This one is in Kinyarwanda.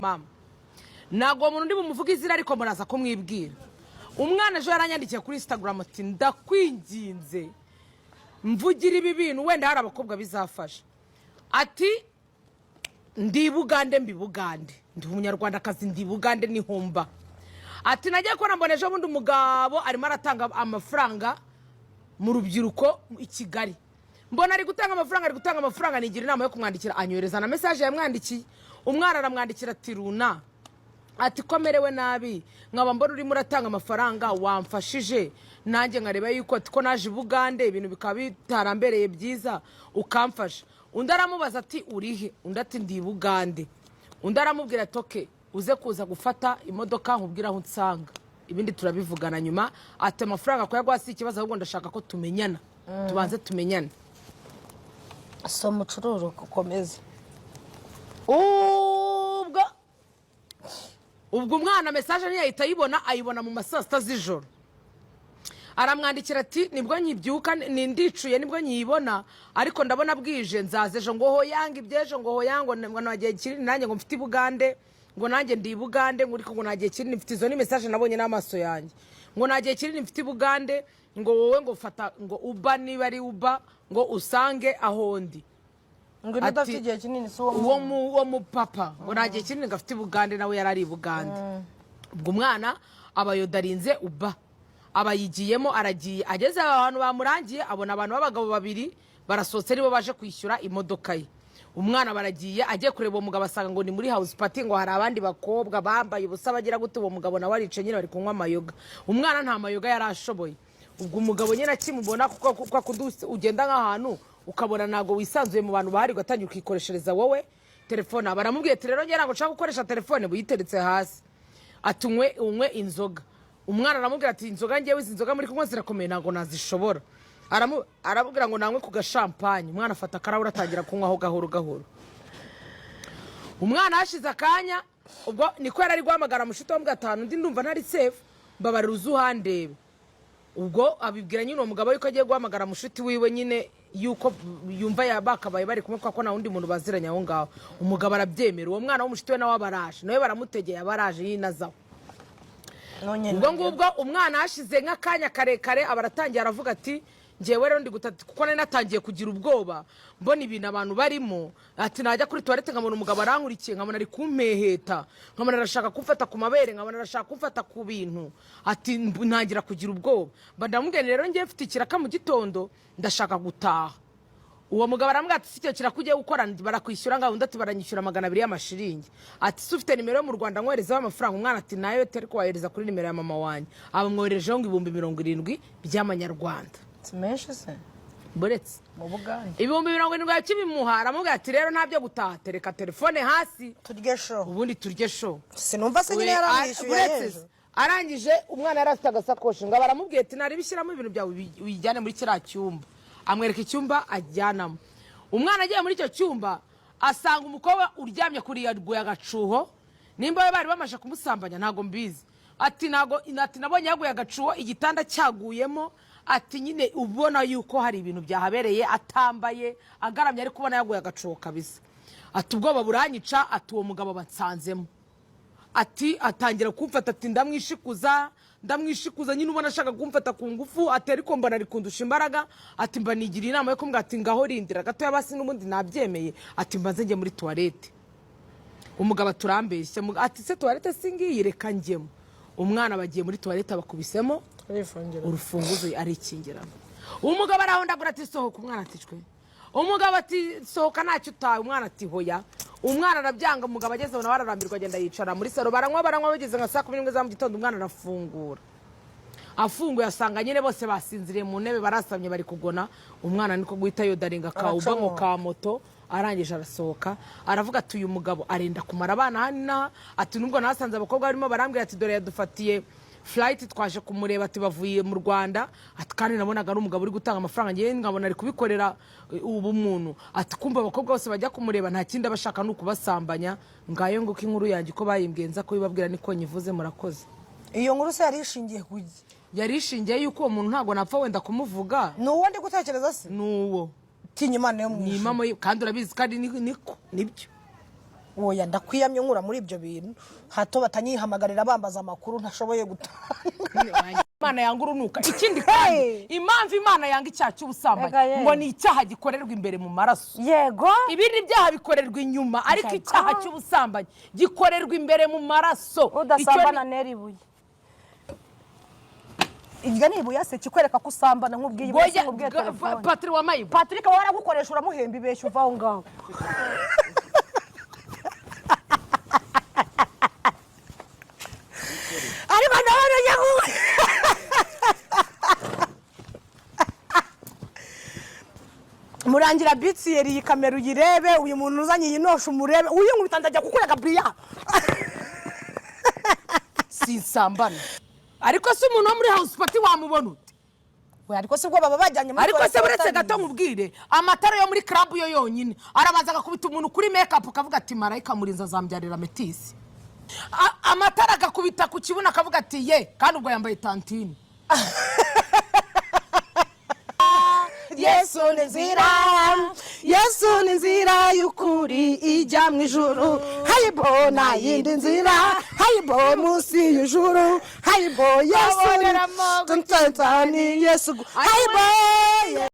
mama nago umuntu ndi bumuvuga izira ariko muraza ko mwibwira umwana ejo yaranyandikiye kuri Instagram ati ndakwinginze mvugira ibi bintu wenda hari abakobwa bizafasha ati ndi Bugande mbi Bugande ndi umunyarwandakazi ndi Bugande ni humba ati nagiye ko nambone ejo bundi umugabo arimo aratanga amafaranga mu rubyiruko i Kigali mbona ari gutanga amafaranga nigira inama yo kumwandikira anyohereza na message yamwandikiye umwana aramwandikira ati runa ati komerewe nabi nkaba mbona uri muratanga amafaranga wamfashije nanjye nkareba yuko ko naje Bugande ibintu bikaba bitarambereye byiza ukamfasha undi aramubaza ati urihe undi ati ndi Bugande undi aramubwira toke uze kuza gufata imodoka nkubwira aho nsanga ibindi turabivugana nyuma ati amafaranga ko yagwasi ikibazo ahubwo ndashaka ko tumenyana tubanze tumenyana so mucururu kukomeza ubwo umwana message niyo yahita ayibona mu masasta z'ijoro aramwandikira ati nibwo nyibyuka nindicuye nibwo nyibona ariko ndabona bwije nzaze ejo ngo hoyanga ibyejo ngo hoyango ngo nagiye kinini nanjye ngo mfite Bugande ngo nanjye ndi Bugande ngo uriko ngo nagiye kinini mfite izo ni message nabonye n'amaso yanjye ngo nagiye kinini mfite Bugande ngo wowe ngo fata ngo uba niba ari uba ngo usange ahondi ngo ndafite igihe kinini so uwo mu papa ngo nagiye kinini ngafite Bugande nawe yarari Bugande ubwo umwana abayodarinze uba abayigiyemo aragiye ageze ahantu bamurangiye abona abantu b'abagabo babiri barasotse nibo baje kwishyura imodoka ye umwana baragiye agiye kureba uwo mugabo asanga ngo ni muri house party ngo hari abandi bakobwa bambaye ubusa bagira gute uwo mugabo nawe arice nyine bari kunywa amayoga umwana nta mayoga yarashoboye ubwo umugabo nyine akimubona kuko ugenda nk'ahantu ukabona nago wisanzuye mu bantu bahari ugatangira ukikoreshereza wowe telefone baramubwiye ati rero ngira ngo nshaka gukoresha telefone buyiteretse hasi atunywe unywe inzoga umwana aramubwira ati inzoga ngiye wizi inzoga muri kunywa zirakomeye nago nazishobora arabubwira ngo nanywe ku gashampanye umwana afata karahura atangira kunywaho gahoro umwana hashize akanya ubwo niko yari guhamagara mushito wa gatanu ndi ndumva ntari safe mbabarira uzuhandebe ubwo abibwira nyine uwo mugabo yuko agiye guhamagara mushiti wiwe nyine yuko yumva yabakabaye bari kumwe kwa ko na undi muntu baziranya aho ngaho umugabo arabyemera uwo mwana w'umushiti we nawe abaraje nawe baramutegeye abaraje yinazaho ubwo ngubwo umwana hashize nk'akanya karekare abaratangiye aravuga ati ngewe rero ndi gutata kuko nari natangiye kugira ubwoba mbona ibintu abantu barimo ati najya kuri toilette nkabona umugabo arankurikiye nkabona ari kumpeheta nkabona arashaka kumfata ku mabere nkabona arashaka kumfata ku bintu ati ntangira kugira ubwoba ndamubwira rero ngiye mfite ikiraka mu gitondo ndashaka gutaha uwo mugabo arambwira ati sicyo kirakugiye gukora barakwishyura ngaho undi ati baranyishyura 200 y'amashiringi ati sufite nimero yo mu Rwanda nkwerezaho amafaranga umwana ati nayo teri kwahereza kuri nimero ya mama wanjye abamwoherejeho ngo 70 by'amanyarwanda Simeshe se buretse mu Bugande 70 yakibimuha aramubwira ati rero ntabyo gutaha tereka telefone hasi turye show ubundi turye show sinumva se nyine yaramwishyuye arangije umwana yarafite agasakoshi ngo baramubwiye ati nari bishyiramo ibintu byawe wijyane muri kiriya cyumba amwereka icyumba ajyanamo umwana agiye muri icyo cyumba asanga umukobwa uryamye kuri yarwo y'agacuho nimba bari bamaje kumusambanya ntago mbizi ati nabonye yaguye agacuho igitanda cyaguyemo ati nyine ubona yuko hari ibintu byahabereye atambaye agaramye ari kubona yaguye agacuho kabisa ati ubwoba buranyica ati uwo mugabo batsanzemo ati atangira kumfata ati ndamwishikuza nyine ubona ashaka kumfata ku ngufu ati ariko mbona ari kundusha imbaraga ati mba nigira inama yo kumbwira ati ngaho rindira gato yabasi n'ubundi nabyemeye ati mbanze njye muri toilette umugabo aturambeshye ati se toilette singiye reka njyemo umwana bagiye muri toilette bakubisemo urufunguzo arikingirana umugabo arahondagura ati sohoka umwana aticwe umugabo ati sohoka ntacyo utaye umwana ati hoya umwana arabyanga umugabo ageze nawe ararambirwa agenda yicara muri salo baranywa bageze nka 11 za mu gitondo umwana arafungura afunguye asanga nyine bose basinziriye mu ntebe barasamye bari kugona umwana niko guhita yodaringa kauba ngo ka moto arangije arasohoka aravuga ati uyu mugabo arenda kumara abana hano ati nubwo nasanze abakobwa barimo barambwira ati dore yadufatiye flight twaje kumureba ati bavuye mu Rwanda ati kandi nabonaga ari umugabo uri gutanga amafaranga ngiye ngabona ari kubikorera ubu muntu ati kumva abakobwa bose bajya kumureba nta kindi abashaka no kubasambanya ngayo ngo inkuru yanjye ko bayimbwenza ko bibabwira niko nyivuze murakoze iyo nkuru se yarishingiye kugi yarishingiye yuko uwo muntu ntago napfa wenda kumuvuga nuwo ndi gutekereza se nuwo tinya Imana yo mu ni mama kandi urabizi kandi niko nibyo oya ndakwiyamye nkura muri ibyo bintu hato batanyihamagarira bambaza amakuru ntashoboye gutanga. Imana yanga urunuka. Ikindi kandi impamvu Imana yanga icyaha cy'ubusambanyi ngo ni icyaha gikorerwa imbere mu maraso. Yego. Ibindi byaha bikorerwa inyuma ariko icyaha cy'ubusambanyi gikorerwa imbere mu maraso. Udasambana neribuye. Iryo ni ibuye se kikwereka ko usambana nk'ubwiye ibese nk'ubwiye telefone. Patrick wamaye. Patrick waragukoresha uramuhemba ibeshya uva aho ngaho. Ariko ndabona yaguwe. Murangira bitsi yeri iyi kamera uyirebe uyu muntu uzanye iyi nosha umurebe uyu nkubita ndajya kukurega Bria. Sinsambana. Ariko se umuntu wo muri house party wamubona ute? We ariko se bwo baba bajyanye muri. Ariko se buretse gato nkubwire amatara yo muri club yo yonyine arabanza gakubita umuntu kuri makeup ukavuga ati marayika murinza zambyarira metisi. Amatara gakubita ku kibuna akavuga ati ye kandi ubwo yambaye tantine. Yesu ni nzira, Yesu ni nzira y'ukuri ijya mu ijuru. Hayibo na yindi nzira, hayibo munsi y'ijuru, hayibo Yesu ni Yesu, hayibo.